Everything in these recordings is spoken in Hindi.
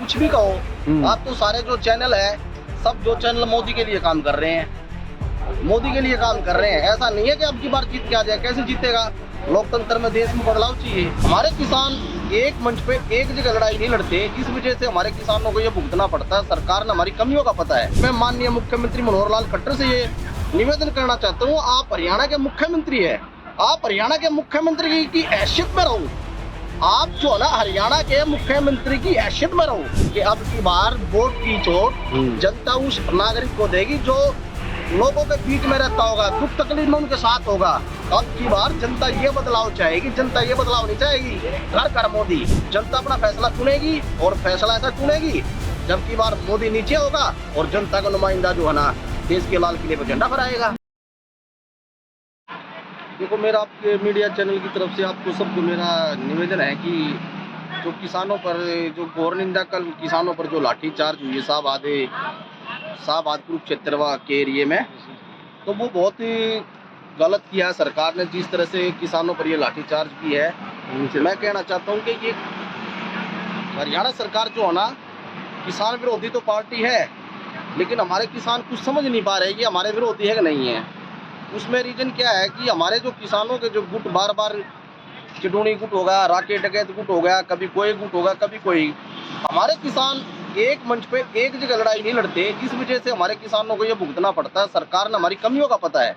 कुछ भी कहो, आप तो सारे जो चैनल है, सब जो चैनल मोदी के लिए काम कर रहे हैं, मोदी के लिए काम कर रहे हैं। ऐसा नहीं है कि अब की बार जीत के आ जाए, कैसे जीतेगा? लोकतंत्र में, देश में बदलाव चाहिए। हमारे किसान एक मंच पे एक जगह लड़ाई नहीं लड़ते, जिस वजह से हमारे किसानों को ये भुगतना पड़ता है। सरकार ने हमारी कमियों का पता है। मैं माननीय मुख्यमंत्री मनोहर लाल खट्टर से ये निवेदन करना चाहता हूँ, आप हरियाणा के मुख्यमंत्री है, आप हरियाणा के मुख्यमंत्री की हैसियत में रहो। आप जो है ना हरियाणा के मुख्यमंत्री की हैसियत में रहो कि अब की बार वोट की चोट जनता उस नागरिक को देगी जो लोगों के बीच में रहता होगा, दुख तकलीफ में उनके साथ होगा। अब की बार जनता ये बदलाव चाहेगी, जनता ये बदलाव नहीं चाहेगी घर घर मोदी। जनता अपना फैसला चुनेगी और फैसला ऐसा चुनेगी जब की बार मोदी नीचे होगा और जनता का नुमाइंदा जो है ना देश के लाल किले पर झंडा फहराएगा। देखो, मेरा आपके मीडिया चैनल की तरफ से आपको सबको मेरा निवेदन है कि जो किसानों पर, जो घोर निंदा कल किसानों पर जो लाठीचार्ज हुई है शाहबाद कुरुक्षेत्रवा के एरिए में, तो वो बहुत ही गलत किया है सरकार ने, जिस तरह से किसानों पर ये लाठीचार्ज की है। मैं कहना चाहता हूँ कि ये हरियाणा सरकार जो है ना, किसान विरोधी तो पार्टी है, लेकिन हमारे किसान कुछ समझ नहीं पा रहे कि हमारे विरोधी है कि नहीं है। उसमें रीजन क्या है कि हमारे जो किसानों के जो गुट बार बार चिडूनी गुट होगा, राकेट डकैत गुट हो गया, कभी कोई गुट होगा, कभी कोई, हमारे किसान एक मंच पे एक जगह लड़ाई नहीं लड़ते, इस वजह से हमारे किसानों को ये भुगतना पड़ता है। सरकार ने हमारी कमियों का पता है।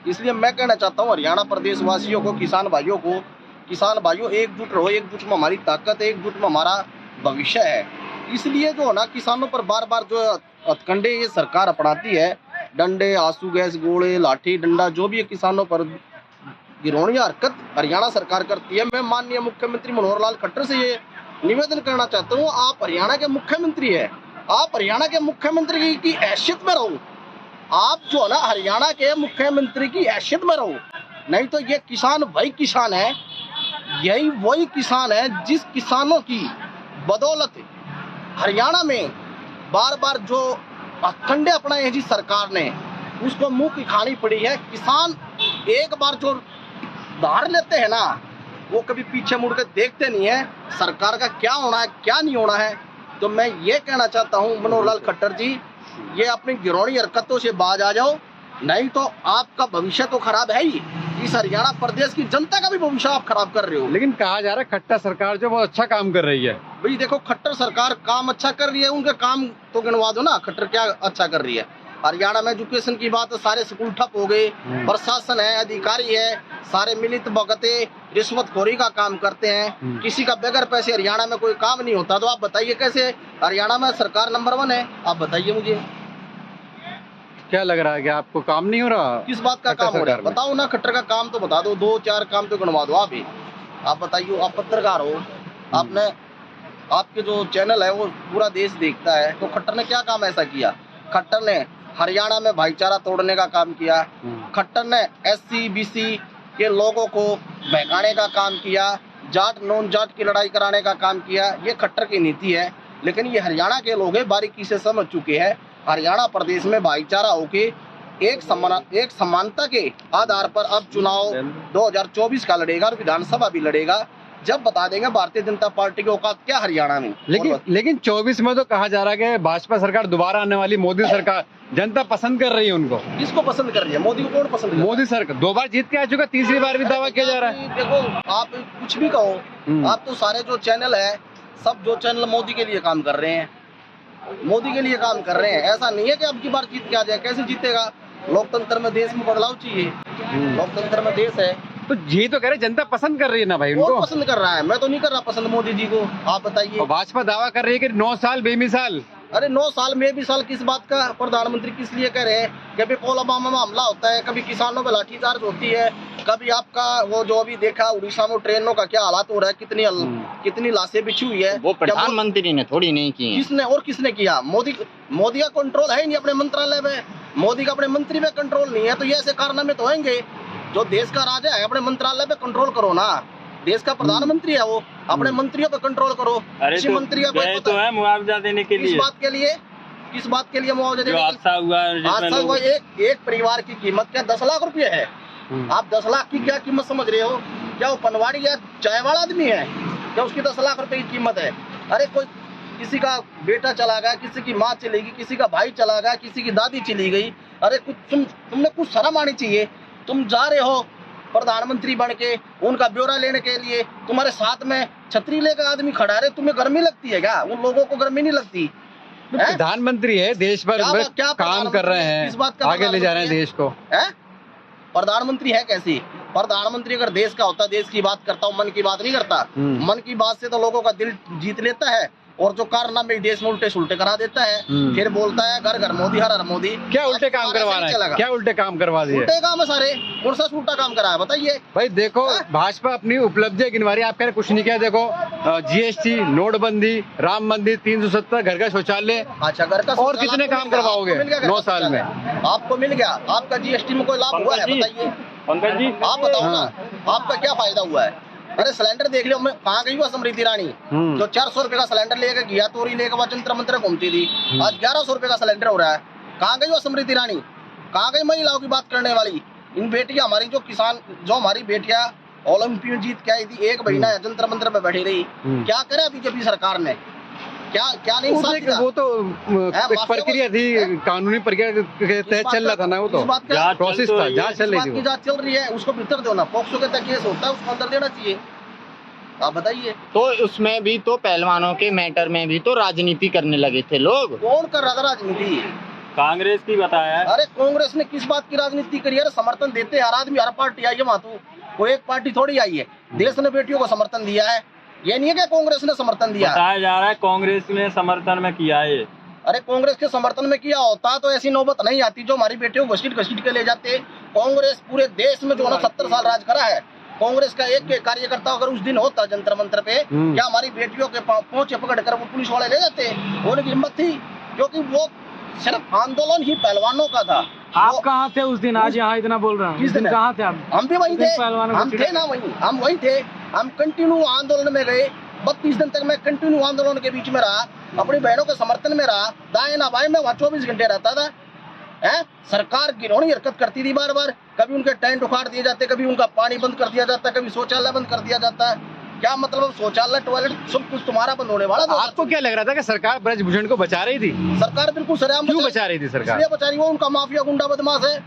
इसलिए मैं कहना चाहता हूँ हरियाणा प्रदेश वासियों को, किसान भाइयों एकजुट रहो। एकजुट में हमारी ताकत है, एकजुट में हमारा भविष्य है। इसलिए जो है ना किसानों पर बार बार जो हथकंडे ये सरकार अपनाती है, डंडे, आंसू गैस, गोले, लाठी डंडा, जो भी किसानों पर गिरोनिया हरकत हरियाणा सरकार करती है। मैं माननीय मुख्यमंत्री मनोहर लाल खट्टर से ये निवेदन करना चाहता हूँ, आप हरियाणा के मुख्यमंत्री है, आप हरियाणा के मुख्यमंत्री की हैसियत में रहो। आप जो है ना हरियाणा के मुख्यमंत्री की हैसियत में रहो, नहीं तो ये किसान वही किसान है, यही वही किसान है जिस किसानों की बदौलत हरियाणा में बार बार जो हथकंडे अपनाए हैं जिस सरकार ने, उसको मुंह की खानी पड़ी है। किसान एक बार जो धार लेते हैं ना, वो कभी पीछे मुड़ के देखते नहीं है सरकार का क्या होना है, क्या नहीं होना है। तो मैं ये कहना चाहता हूँ मनोहर लाल खट्टर जी, ये अपनी गिरोनी हरकतों से बाज आ जाओ, नहीं तो आपका भविष्य तो खराब है ही, इस हरियाणा प्रदेश की जनता का भी भविष्य आप खराब कर रहे हो। लेकिन कहा जा रहा है खट्टर सरकार जो बहुत अच्छा काम कर रही है। भाई देखो, खट्टर सरकार काम अच्छा कर रही है, उनके काम तो गिनवा दो ना, खट्टर क्या अच्छा कर रही है। हरियाणा में एजुकेशन की बात है, सारे स्कूल ठप हो गए, प्रशासन है, अधिकारी है, सारे मिलित भगते रिश्वतखोरी का काम करते हैं। किसी का बगैर पैसे हरियाणा में कोई काम नहीं होता। तो आप बताइए कैसे हरियाणा में सरकार नंबर 1 है? आप बताइए मुझे, क्या लग रहा है कि आपको काम नहीं हो रहा? किस बात का काम हो रहा है बताओ ना, खट्टर का काम तो बता दो, 2-4 काम तो गिनवा दो। आप बताइए, आप पत्रकार हो, आपने, आपके जो चैनल है वो पूरा देश देखता है, तो खट्टर ने क्या काम ऐसा किया? खट्टर ने हरियाणा में भाईचारा तोड़ने का काम किया, खट्टर ने SC BC के लोगों को बहकाने का काम किया, जाट नॉन जाट की लड़ाई कराने का काम किया। ये खट्टर की नीति है, लेकिन ये हरियाणा के लोग बारीकी से समझ चुके हैं। हरियाणा प्रदेश में भाईचारा होके एक समानता के आधार पर अब चुनाव 2024 का लड़ेगा और विधानसभा भी लड़ेगा, जब बता देंगे भारतीय जनता पार्टी की औकात क्या हरियाणा में। लेकिन 24 में तो कहा जा रहा है कि भाजपा सरकार दोबारा आने वाली, मोदी सरकार, जनता पसंद कर रही है उनको। किसको पसंद कर रही है? मोदी को कौन पसंद कर रहा है? मोदी सरकार 2 बार जीत के आ चुका, तीसरी बार भी दावा किया जा रहा है। देखो, आप कुछ भी कहो, आप तो सारे जो चैनल है, सब जो चैनल मोदी के लिए काम कर रहे हैं, मोदी के लिए काम कर रहे हैं। ऐसा नहीं है कि अब की बार जीत के आ जाए, कैसे जीतेगा? लोकतंत्र में, देश में बदलाव चाहिए। लोकतंत्र में देश है, तो ये तो कह रहे जनता पसंद कर रही है ना भाई उनको। पसंद कर रहा है, मैं तो नहीं कर रहा पसंद मोदी जी को। आप बताइए। भाजपा दावा कर रही है कि 9 साल बेमिसाल। अरे 9 साल में भी साल किस बात का? प्रधानमंत्री किस लिए कह रहे हैं? कभी पुलवामा में हमला होता है, कभी किसानों पे लाठीचार्ज होती है, कभी आपका वो जो अभी देखा उड़ीसा में ट्रेनों का क्या हालात हो रहा है, कितनी लाशें बिछी हुई है। वो प्रधानमंत्री ने थोड़ी नहीं की, किसने किया? मोदी का कंट्रोल है ही नहीं अपने मंत्रालय में, मोदी का अपने मंत्री में कंट्रोल नहीं है। तो ये ऐसे कारनामे तो होंगे। जो देश का राजा है अपने मंत्रालय पे कंट्रोल करो ना, देश का प्रधानमंत्री है वो, अपने मंत्रियों पे कंट्रोल करो। कृषि मंत्री का कोई तो है मुआवजा देने के लिए, किस बात के लिए मुआवजा देने? हादसा हुआ एक परिवार की कीमत क्या 10 लाख रुपए है? आप 10 लाख की क्या कीमत समझ रहे हो? क्या वो पनवाड़ी या चाय वाला आदमी है क्या उसकी 10 लाख रुपए की कीमत है? अरे कोई किसी का बेटा चला गया, किसी की माँ चली गई, किसी का भाई चला गया, किसी की दादी चली गई। अरे कुछ तुमने कुछ शर्म आनी चाहिए। तुम जा रहे हो प्रधानमंत्री बन के उनका ब्यौरा लेने के लिए, तुम्हारे साथ में छतरी लेकर आदमी खड़ा रहे, तुम्हें गर्मी लगती है क्या? उन लोगों को गर्मी नहीं लगती? प्रधानमंत्री है, देश भर में काम कर रहे हैं, आगे ले जा रहे हैं देश को। प्रधानमंत्री है कैसी? प्रधानमंत्री अगर देश का होता, देश की बात करता हूँ, मन की बात नहीं करता। मन की बात से तो लोगों का दिल जीत लेता है और जो कारनामे देश में उल्टे सुलटे करा देता है। फिर बोलता है घर घर मोदी, हर हर मोदी। क्या उल्टे काम करवा रहा है? क्या उल्टे काम करवा दिए? उल्टे काम है सारे। कौन सा उल्टा काम करा है बताइए? भाई देखो, भाजपा अपनी उपलब्धियां गिनवा रही है, आप कह रहे कुछ नहीं किया। देखो GST, नोटबंदी, राम मंदिर, 370, घर का शौचालय। अच्छा, घर का और कितने काम करवाओगे 9 साल में? आपको मिल गया? आपका GST में कोई लाभ हुआ है बताइए? पंकज जी आप बताओ ना, आपका क्या फायदा हुआ है? अरे सिलेंडर देख लियो, मैं कहाँ गई हुआ स्मृति ईरानी जो 400 रुपए का सिलेंडर लेके गया, तोरी लेके वह जंतर मंत्र घूमती थी। आज 1100 रुपए का सिलेंडर हो रहा है। कहाँ गई वो स्मृति ईरानी? कहाँ गई महिलाओं की बात करने वाली? इन बेटियां हमारी, जो किसान, जो हमारी बेटियां ओलंपिक में जीत के आई थी, एक महीना जंतर मंत्र पे बैठी रही। क्या करे बीजेपी सरकार ने? क्या नहीं? वो तो एक प्रक्रिया थी, कानूनी प्रक्रिया के तहत चल रहा था ना, वो तो प्रोसेस था, जांच चल रही थी। जांच चल रही है, उसको भीतर दो ना। पॉक्सो के तहत केस होता है, उसको अंदर देना चाहिए। आप बताइए। तो उसमें भी तो पहलवानों के मैटर में भी तो राजनीति करने लगे थे लोग। कौन कर रहा था राजनीति? कांग्रेस की बताया। अरे कांग्रेस ने किस बात की राजनीति करी है? समर्थन देते हर आदमी, हर पार्टी आई है वहां, तो कोई एक पार्टी थोड़ी आई है। देश ने बेटियों को समर्थन दिया है, ये नहीं है कि कांग्रेस ने समर्थन दिया। बताया जा रहा है कांग्रेस ने समर्थन में किया है। अरे कांग्रेस के समर्थन में किया होता तो ऐसी नौबत नहीं आती जो हमारी बेटियों को घसीट के ले जाते। कांग्रेस पूरे देश में जो 70 साल राज करा है, कांग्रेस का एक के कार्यकर्ता अगर उस दिन होता जंतर मंत्र पे, क्या हमारी बेटियों के पहुंचे पकड़ कर वो पुलिस वाले ले जाते? उनकी हिम्मत थी, क्योंकि वो सिर्फ आंदोलन ही पहलवानों का था। आप कहाँ थे उस दिन? आज यहाँ इतना बोल रहा हूँ, किस दिन कहाँ थे आप? हम भी वहीं थे, हम थे ना वहीं, हम वहीं थे। हम कंटिन्यू आंदोलन में गए, 32 दिन तक मैं कंटिन्यू आंदोलन के बीच में रहा, अपनी बहनों के समर्थन में रहा। दाएं ना बाएं, मैं वहाँ 24 घंटे रहता था। सरकार गिरौनी हरकत करती थी बार बार। कभी उनके टेंट उखाड़ दिए जाते, कभी उनका पानी बंद कर दिया जाता, कभी शौचालय बंद कर दिया जाता। क्या मतलब? शौचालय, टॉयलेट सब कुछ तुम्हारा बंद होने वाला था। आपको क्या लग रहा था कि सरकार ब्रजभूषण को बचा रही थी? सरकार बिल्कुल सरेआम क्यों बचा रही थी सरकार? इसलिए बचा रही, वो उनका माफिया गुंडा बदमाश है,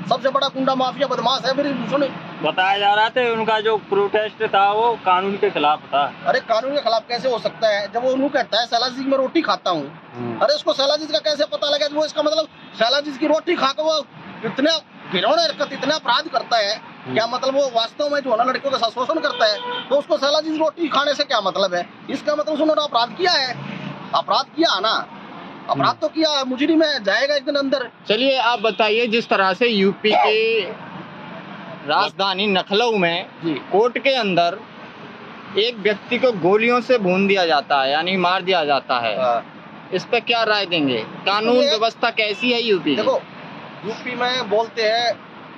सबसे बड़ा गुंडा माफिया बदमाश है ब्रजभूषण। बताया जा रहा था उनका जो प्रोटेस्ट था वो कानून के खिलाफ था। अरे कानून के खिलाफ कैसे हो सकता है जब वो उन्होंने कहता है सैलाजी में रोटी खाता हूँ। अरे उसको सैलाजी का कैसे पता लगा? वो इसका मतलब सैलाजी की रोटी खाकर वो इतना घिनौना हरकत, इतना अपराध करता है। क्या मतलब? वो वास्तव में जो है ना लड़कियों का शोषण करता है, तो उसको सैलाजी रोटी खाने से क्या मतलब है? इसका मतलब उन्होंने अपराध किया है, अपराध किया ना, अपराध तो किया, मुजरिम में जाएगा एक दिन अंदर। चलिए आप बताइए, जिस तरह से यूपी के राजधानी लखनऊ में कोर्ट के अंदर एक व्यक्ति को गोलियों से भून दिया जाता है, यानी मार दिया जाता है, इस पे क्या राय देंगे? कानून व्यवस्था कैसी है यूपी? देखो, यूपी में बोलते हैं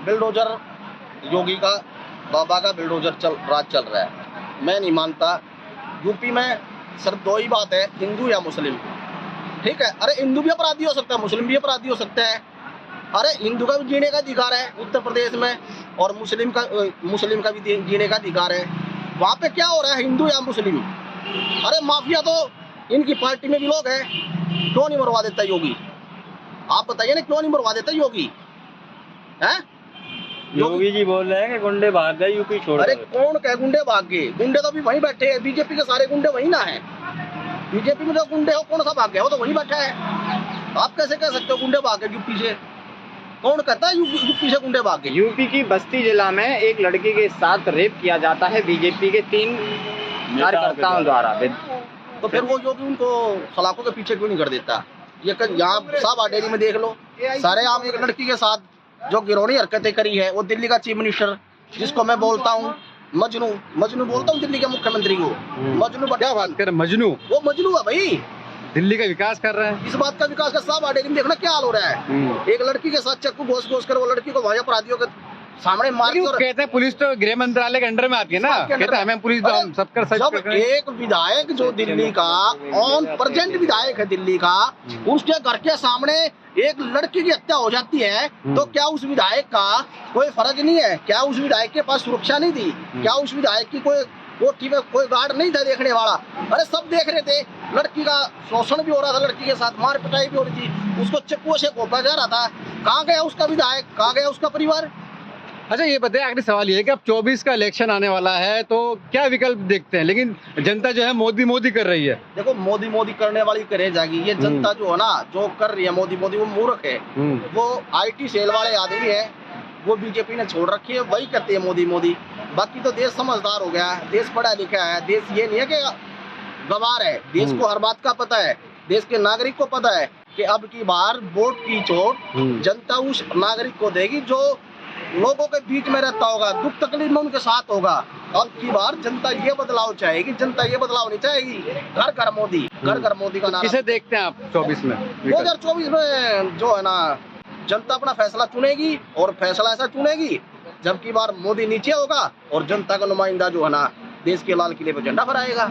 बिल्डोजर, योगी का बाबा का बिल्डोजर राज चल रहा है। मैं नहीं मानता। यूपी में सिर्फ दो ही बात है, हिंदू या मुस्लिम। ठीक है? अरे हिंदू भी अपराधी हो सकता है, मुस्लिम भी अपराधी हो सकता है। अरे हिंदू का भी जीने का अधिकार है उत्तर प्रदेश में, और मुस्लिम का भी जीने का अधिकार है। वहाँ पे क्या हो रहा है, हिंदू या मुस्लिम? अरे माफिया तो इनकी पार्टी में भी लोग हैं, क्यों नहीं मरवा देता योगी? आप बताइए ना, क्यों नहीं मरवा देता योगी? हैं? योगी जी बोल रहे हैं कि गुंडे भाग गए यूपी छोड़। अरे कौन कहे गुंडे भाग गए? गुंडे तो अभी वहीं बैठे हैं, बीजेपी के सारे गुंडे वहीं ना है। बीजेपी में जो गुंडे हो, कौन सा भाग गया? वो तो वहीं बैठा है। आप कैसे कह सकते हो गुंडे भाग गए यूपी से? कौन कहता है यूपी से गुंडे भाग गए? यूपी की बस्ती जिला में एक लड़की के साथ रेप किया जाता है बीजेपी के 3 कार्यकर्ताओं द्वारा। तो फिर वो योगी उनको सलाखों के पीछे क्यों नहीं कर देता? ये यहाँ साहब डेरी में देख लो, सारे आम एक लड़की के साथ जो गिरौनी हरकतें करी है, वो दिल्ली का चीफ मिनिस्टर, जिसको मैं बोलता हूँ मजनू बोलता हूँ दिल्ली के मुख्यमंत्री को। मजनू क्या बात कर? मजनू? वो मजनू है भाई, दिल्ली का विकास कर रहे हैं। इस बात का विकास का साहब डेरी में देखना क्या हाल हो रहा है। एक लड़की के साथ चक्कू घोस कर वो लड़की को वही अपराधियों के सामने मार के, कहते हैं पुलिस तो गृह मंत्रालय के अंडर में आती है ना, कहते हैं हमें पुलिस सबका सच। जब एक विधायक जो दिल्ली का ऑन प्रेजेंट विधायक है दिल्ली का, उसके घर के सामने एक लड़की की हत्या हो जाती है, तो क्या उस विधायक का कोई फर्ज नहीं है? क्या उस विधायक के पास सुरक्षा नहीं थी? क्या उस विधायक की कोई कोठी में कोई गार्ड नहीं था देखने वाला, अरे सब देख रहे थे। लड़की का शोषण भी हो रहा था, लड़की के साथ मार पिटाई भी हो रही थी, उसको चक्कुओं से घोंपा जा रहा था। कहाँ गया उसका विधायक, कहाँ गया उसका परिवार? अच्छा ये बताइए, आखिरी सवाल ये है कि अब 24 का इलेक्शन आने वाला है, तो क्या विकल्प देखते हैं? लेकिन जनता जो है मोदी मोदी कर रही है। देखो मोदी मोदी करने वाली करे जाएगी, ये जनता जो है ना जो कर रही है मोदी मोदी, वो मूर्ख है। वो IT सेल वाले आदमी है, वो बीजेपी ने छोड़ रखी है, वही करते हैं मोदी मोदी। बाकी तो देश समझदार हो गया है, देश पढ़ा लिखा है, देश ये नहीं है कि गंवार है, देश को हर बात का पता है, देश के नागरिक को पता है कि अब की बार वोट की चोट जनता उस नागरिक को देगी जो लोगों के बीच में रहता होगा, दुख तकलीफ में उनके साथ होगा। अब की बार जनता ये बदलाव चाहेगी, जनता ये बदलाव नहीं चाहेगी घर घर मोदी, घर घर मोदी का नारा। किसे देखते हैं आप 24 में? 2024 में जो है ना जनता अपना फैसला चुनेगी, और फैसला ऐसा चुनेगी जब की बार मोदी नीचे होगा और जनता का नुमाइंदा जो है ना देश के लाल किले पर झंडा फहराएगा।